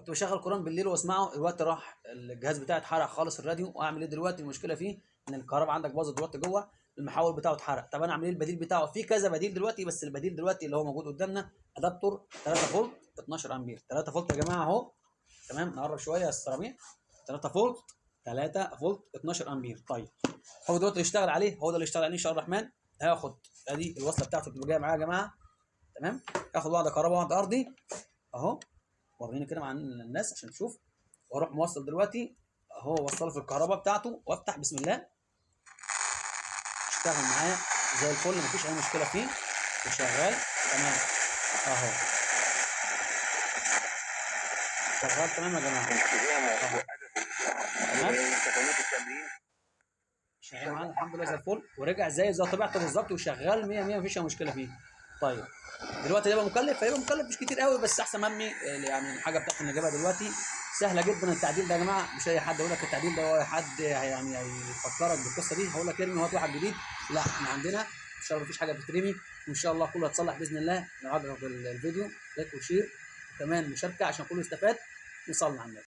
كنت بشغل قرآن بالليل واسمعه، الوقت راح الجهاز بتاعي اتحرق خالص الراديو، واعمل ايه دلوقتي؟ المشكله فيه ان الكهرباء عندك باظت دلوقتي جوه، المحول بتاعه اتحرق. طب انا اعمل ايه البديل بتاعه؟ في كذا بديل دلوقتي، بس البديل دلوقتي اللي هو موجود قدامنا ادابتور 3 فولت 12 امبير. 3 فولت يا جماعه اهو، تمام. نقرب شويه يا السيراميك. 3 فولت 3 فولت 12 امبير. طيب هو دلوقتي اللي اشتغل عليه، هو ده اللي اشتغل عليه ان شاء الله الرحمن. هاخد ادي الوصله بتاعته بتبقى جايه معايا يا جماعه، تمام. اخد واحده كهرباء واحده ارضي اهو، وريني كده مع الناس عشان تشوف. واروح موصل دلوقتي اهو، وصله في الكهرباء بتاعته، وافتح بسم الله، اشتغل معايا زي الفل، مفيش اي مشكله فيه وشغال تمام اهو، شغال تمام يا جماعه اهو، تمام. شغال معانا الحمد لله زي الفل، ورجع زي طبيعته بالظبط، وشغال 100 100، مفيش اي مشكله فيه. طيب دلوقتي هيبقى مكلف، هيبقى مكلف مش كتير قوي، بس احسن مني يعني الحاجه بتاعتي اللي جايبها دلوقتي سهله جدا. التعديل ده يا جماعه مش اي حد يقول لك التعديل ده، هو حد يعني هيفكرك بالقصه دي هقول لك ارمي وهات واحد جديد. لا، احنا عندنا ان شاء الله مفيش حاجه بتترمي، وان شاء الله كله هيتصلح باذن الله. لو عجبك الفيديو لايك وشير، وكمان مشاركه عشان كله يستفاد. نصلي على النبي.